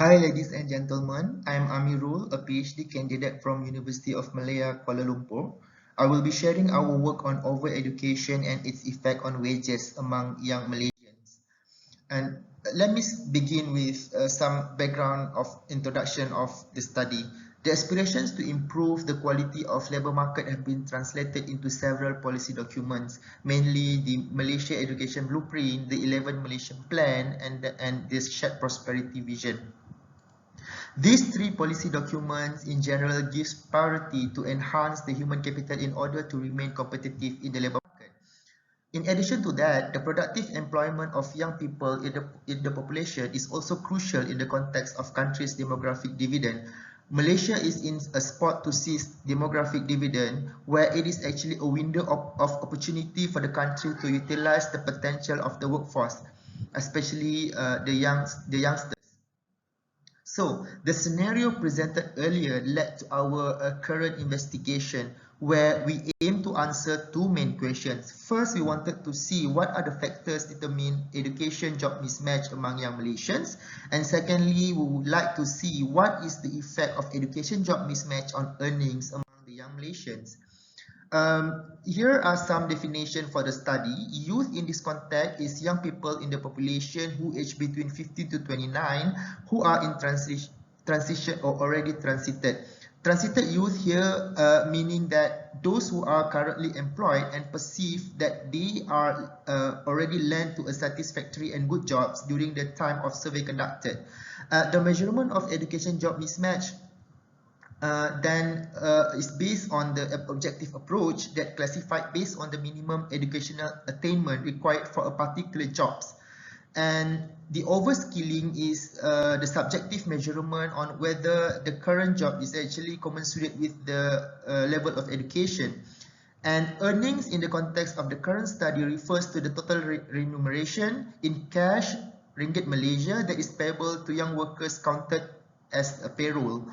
Hi ladies and gentlemen, I am Amirul, a PhD candidate from University of Malaya, Kuala Lumpur. I will be sharing our work on overeducation and its effect on wages among young Malaysians. And let me begin with some background of introduction of the study. The aspirations to improve the quality of labour market have been translated into several policy documents, mainly the Malaysia Education Blueprint, the 11 Malaysian Plan, and the Shared Prosperity Vision. These three policy documents in general gives priority to enhance the human capital in order to remain competitive in the labour market. In addition to that, the productive employment of young people in the population is also crucial in the context of country's demographic dividend. Malaysia is in a spot to seize demographic dividend, where it is actually a window of opportunity for the country to utilize the potential of the workforce, especially the youngsters. So, the scenario presented earlier led to our current investigation, where we aim to answer two main questions. First, we wanted to see what are the factors determine education-job mismatch among young Malaysians. And secondly, we would like to see what is the effect of education-job mismatch on earnings among the young Malaysians. Here are some definitions for the study. Youth in this context is young people in the population who age between 15 to 29 who are in transition or already transited. Transited youth here meaning that those who are currently employed and perceive that they are already land to a satisfactory and good jobs during the time of survey conducted. The measurement of education job mismatch then is based on the objective approach that classified based on the minimum educational attainment required for a particular jobs. And the overskilling is the subjective measurement on whether the current job is actually commensurate with the level of education. And earnings in the context of the current study refers to the total remuneration in cash, ringgit Malaysia, that is payable to young workers counted as a payroll.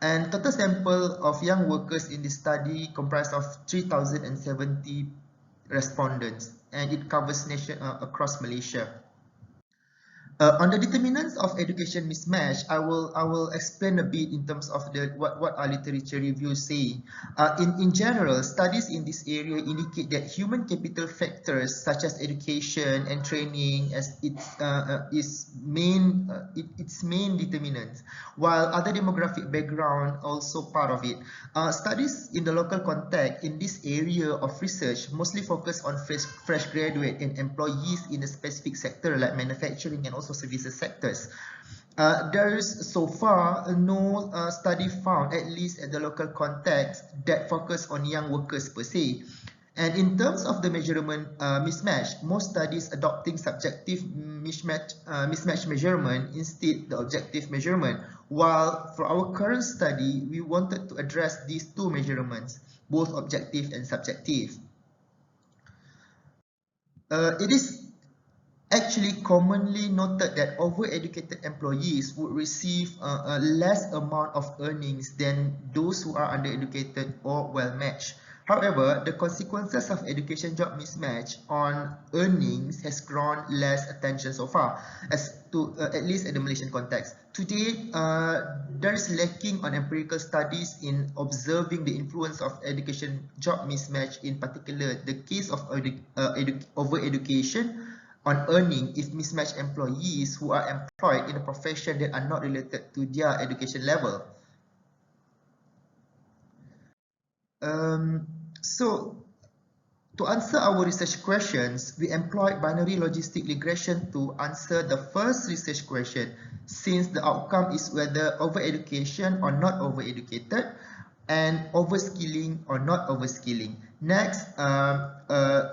And total sample of young workers in this study comprised of 3,070 respondents, and it covers across Malaysia. On the determinants of education mismatch, I will explain a bit in terms of what our literature reviews say. In general, studies in this area indicate that human capital factors such as education and training as its main determinants, while other demographic background also part of it. Studies in the local context in this area of research mostly focus on fresh graduate and employees in a specific sector like manufacturing and also services sectors. There is so far no study found, at least at the local context, that focus on young workers per se. And in terms of the measurement mismatch, most studies adopting subjective mismatch measurement instead the objective measurement. While for our current study, we wanted to address these two measurements, both objective and subjective. It is actually commonly noted that overeducated employees would receive a less amount of earnings than those who are undereducated or well-matched. However, the consequences of education job mismatch on earnings has drawn less attention so far, as to at least in the Malaysian context. Today, there is lacking on empirical studies in observing the influence of education job mismatch, in particular the case of overeducation on earning if mismatched employees who are employed in a profession that are not related to their education level. So, to answer our research questions, we employed binary logistic regression to answer the first research question, since the outcome is whether overeducation or not overeducated, and overskilling or not overskilling. Next,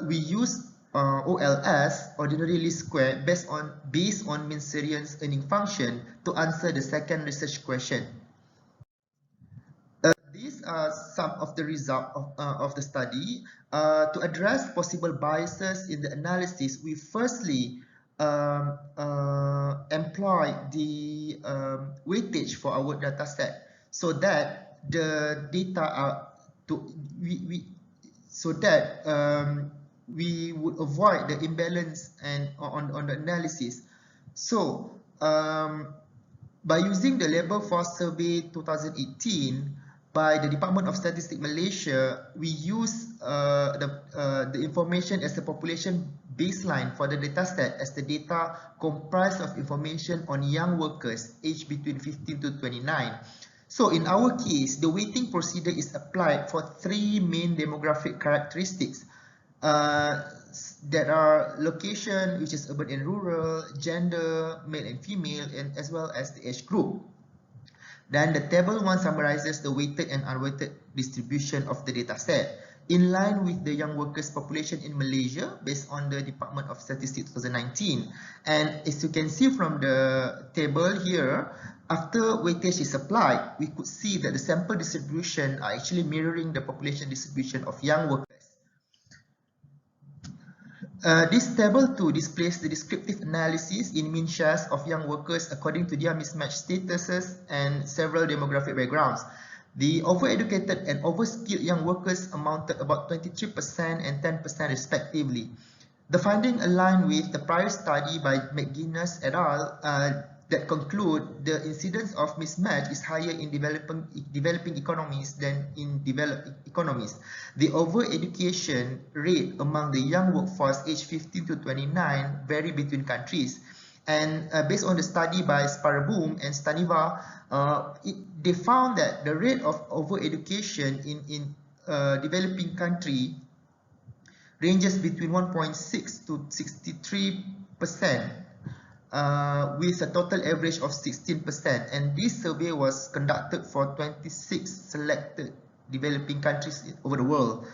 we use OLS, ordinary least square, based on mean variance earning function to answer the second research question. These are some of the results of the study. To address possible biases in the analysis, we firstly employ the weightage for our data set, so that the data are we would avoid the imbalance and on the analysis. So By using the Labour Force Survey 2018 by the Department of Statistics Malaysia, we use the information as the population baseline for the dataset as the data comprised of information on young workers aged between 15 to 29. So in our case, the weighting procedure is applied for three main demographic characteristics that are location, which is urban and rural, gender, male and female, and as well as the age group. Then the table 1 summarizes the weighted and unweighted distribution of the data set in line with the young workers population in Malaysia based on the Department of Statistics 2019. And as you can see from the table here, after weightage is applied, we could see that the sample distribution are actually mirroring the population distribution of young workers. This table 2 displays the descriptive analysis in mean shares of young workers according to their mismatched statuses and several demographic backgrounds. The overeducated and overskilled young workers amounted about 23% and 10% respectively. The finding aligned with the prior study by McGuinness et al. That conclude the incidence of mismatch is higher in developing economies than in developed economies. The over-education rate among the young workforce aged 15 to 29 vary between countries. And based on the study by Sparboom and Staniva, they found that the rate of over-education in developing country ranges between 1.6 to 63%. With a total average of 16%, and this survey was conducted for 26 selected developing countries over the world,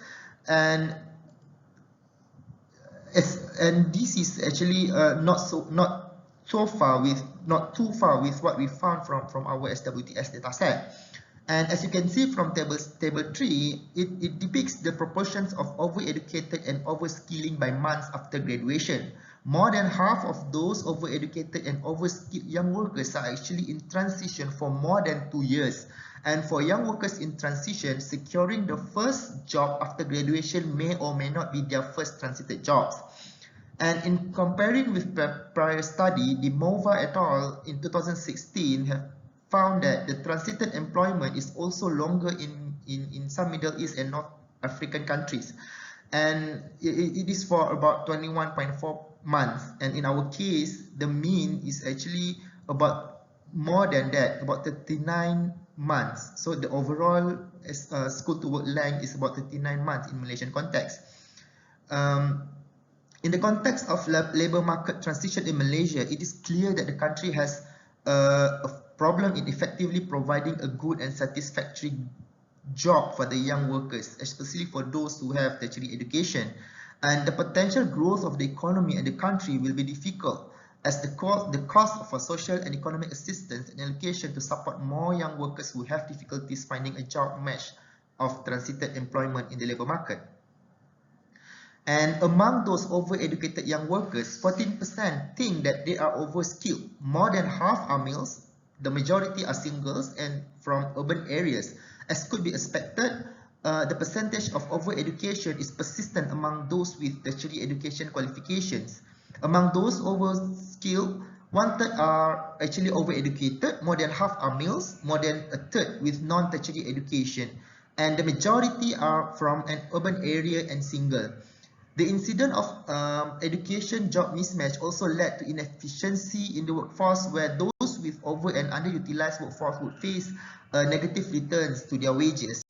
and this is actually not too far with what we found from our SWTS dataset. And as you can see from table 3, it depicts the proportions of overeducated and overskilling by months after graduation. More than half of those overeducated and overskilled young workers are actually in transition for more than 2 years. And for young workers in transition, securing the first job after graduation may or may not be their first transited jobs. And in comparing with the prior study, the Mohd et al. In 2016 have found that the transited employment is also longer in some Middle East and North African countries. And it is for about 21.4 months. And in our case, the mean is actually about more than that, about 39 months. So the overall school to work length is about 39 months in Malaysian context. In the context of labor market transition in Malaysia, it is clear that the country has a problem in effectively providing a good and satisfactory job for the young workers, especially for those who have tertiary education. And the potential growth of the economy and the country will be difficult as the cost for social and economic assistance and allocation to support more young workers who have difficulties finding a job match of transited employment in the labor market. And among those overeducated young workers, 14% think that they are overskilled. More than half are males, the majority are singles and from urban areas. As could be expected, the percentage of overeducation is persistent among those with tertiary education qualifications. Among those overskilled, 1/3 are actually overeducated, more than half are males, more than a third with non-tertiary education, and the majority are from an urban area and single. The incidence of education job mismatch also led to inefficiency in the workforce, where those with over and underutilized workforce would face negative returns to their wages.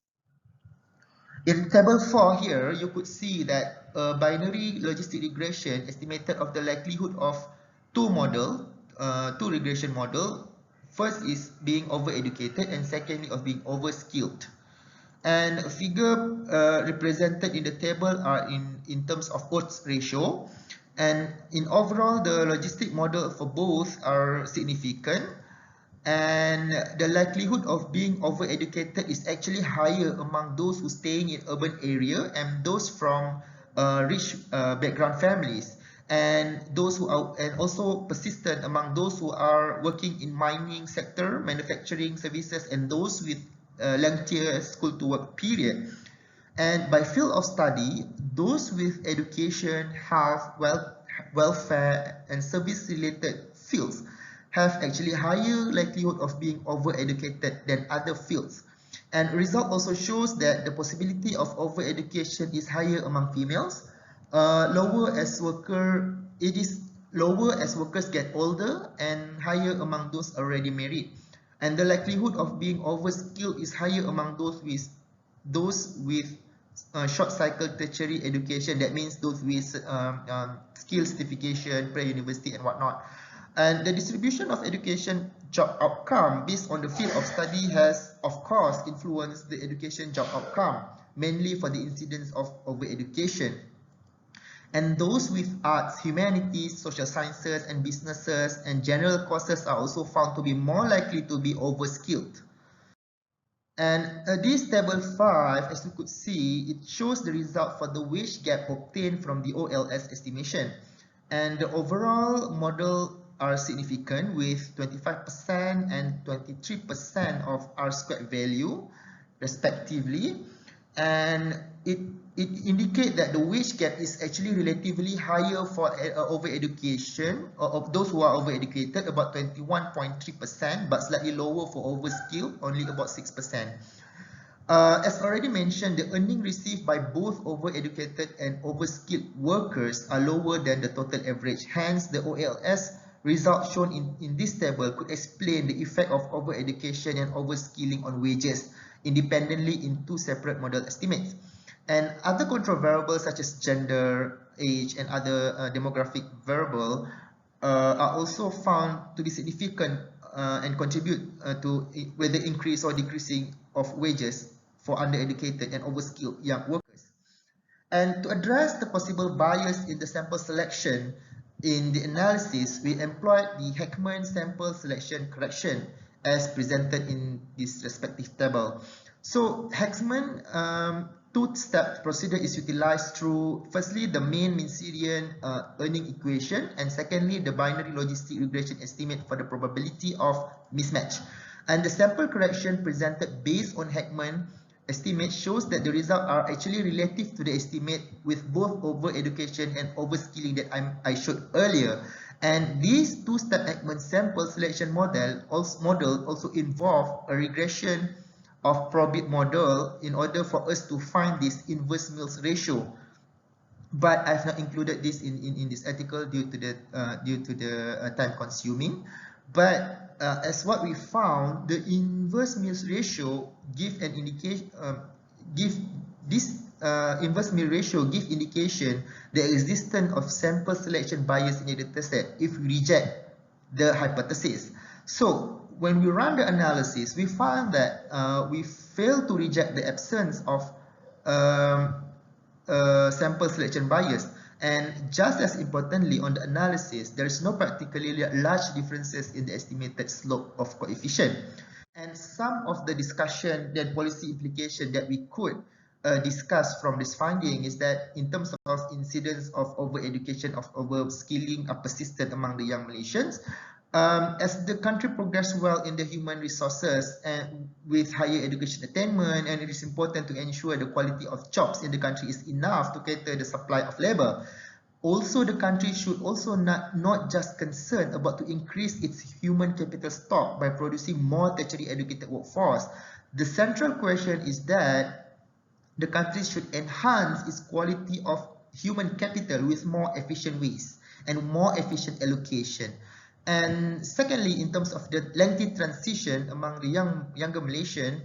In table 4 here, you could see that a binary logistic regression estimated of the likelihood of two regression model. First is being overeducated and secondly of being overskilled. And a figure represented in the table are in terms of odds ratio. And in overall, the logistic model for both are significant. And the likelihood of being overeducated is actually higher among those who staying in urban area and those from rich background families, and those who are, and also persistent among those who are working in mining sector, manufacturing services, and those with lengthier school to work period. And by field of study, those with education, health, welfare, and service related fields have actually higher likelihood of being overeducated than other fields. And result also shows that the possibility of overeducation is higher among females, it is lower as workers get older, and higher among those already married. And the likelihood of being overskilled is higher among those with short cycle tertiary education. That means those with skill certification, pre-university and whatnot. And the distribution of education job outcome based on the field of study has, of course, influenced the education job outcome, mainly for the incidence of overeducation. And those with arts, humanities, social sciences, and businesses and general courses are also found to be more likely to be overskilled. And this table 5, as you could see, it shows the result for the wage gap obtained from the OLS estimation. And the overall model are significant with 25% and 23% of R-squared value respectively. And it indicates that the wage gap is actually relatively higher for overeducation, or of those who are overeducated, about 21.3%, but slightly lower for overskilled, only about 6%. As already mentioned, the earning received by both overeducated and overskilled workers are lower than the total average. Hence, the OLS result shown in this table could explain the effect of overeducation and overskilling on wages independently in two separate model estimates. And other control variables such as gender, age, and other demographic variables are also found to be significant and contribute to whether increase or decreasing of wages for undereducated and overskilled young workers. And to address the possible bias in the sample selection in the analysis, we employed the Heckman sample selection correction as presented in this respective table. So Heckman two-step procedure is utilized through, firstly, the main Minserian earning equation, and secondly, the binary logistic regression estimate for the probability of mismatch. And the sample correction presented based on Heckman estimate shows that the results are actually relative to the estimate with both overeducation and overskilling that I showed earlier. And these two-step Heckman sample selection model also involve a regression of probit model in order for us to find this inverse Mills ratio. But I've not included this in this article due to the time consuming. But as what we found, the inverse Mills ratio give an indication, inverse Mills ratio give indication the existence of sample selection bias in the dataset if we reject the hypothesis. So when we run the analysis, we find that we fail to reject the absence of sample selection bias. And just as importantly, on the analysis, there is no particularly large differences in the estimated slope of coefficient. And some of the discussion and policy implication that we could discuss from this finding is that in terms of incidence of overeducation, of overskilling are persistent among the young Malaysians. As the country progresses well in the human resources and with higher education attainment, and it is important to ensure the quality of jobs in the country is enough to cater the supply of labor. Also, the country should also not just concern about to increase its human capital stock by producing more tertiary educated workforce. The central question is that the country should enhance its quality of human capital with more efficient ways and more efficient allocation. And secondly, in terms of the lengthy transition among the younger Malaysian,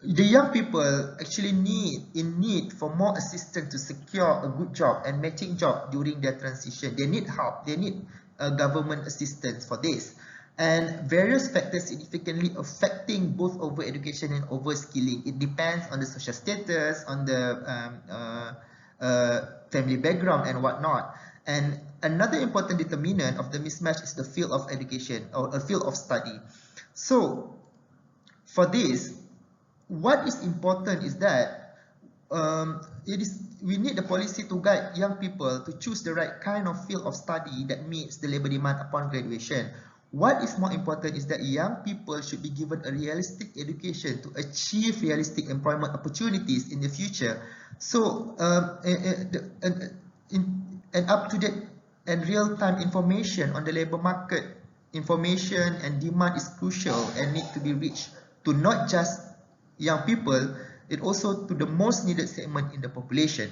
the young people actually in need for more assistance to secure a good job and matching job during their transition. They need help. They need government assistance for this. And various factors significantly affecting both overeducation and overskilling. It depends on the social status, on the family background and whatnot. And another important determinant of the mismatch is the field of education or a field of study. So for this, what is important is that we need the policy to guide young people to choose the right kind of field of study that meets the labor demand upon graduation. What is more important is that young people should be given a realistic education to achieve realistic employment opportunities in the future. So an up-to-date and real-time information on the labor market. Information and demand is crucial and need to be reached to not just young people, it also to the most needed segment in the population.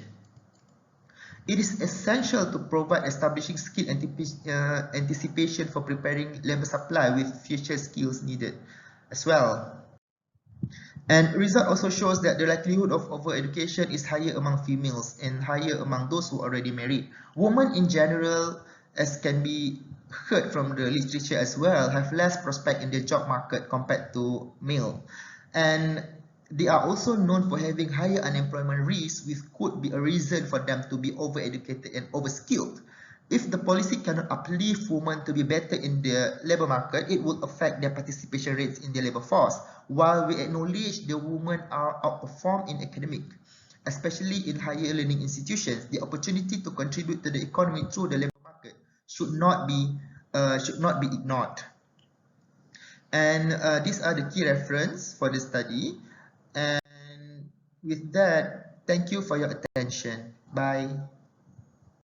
It is essential to provide establishing skill anticipation for preparing labor supply with future skills needed as well. And result also shows that the likelihood of over-education is higher among females and higher among those who are already married. Women in general, as can be heard from the literature as well, have less prospect in the job market compared to male. And they are also known for having higher unemployment risks, which could be a reason for them to be over-educated and over-skilled. If the policy cannot uplift women to be better in the labor market, it will affect their participation rates in the labor force. While we acknowledge the women are outperformed in academic, especially in higher learning institutions, the opportunity to contribute to the economy through the labor market should not be ignored. And these are the key reference for the study. And with that, thank you for your attention. Bye.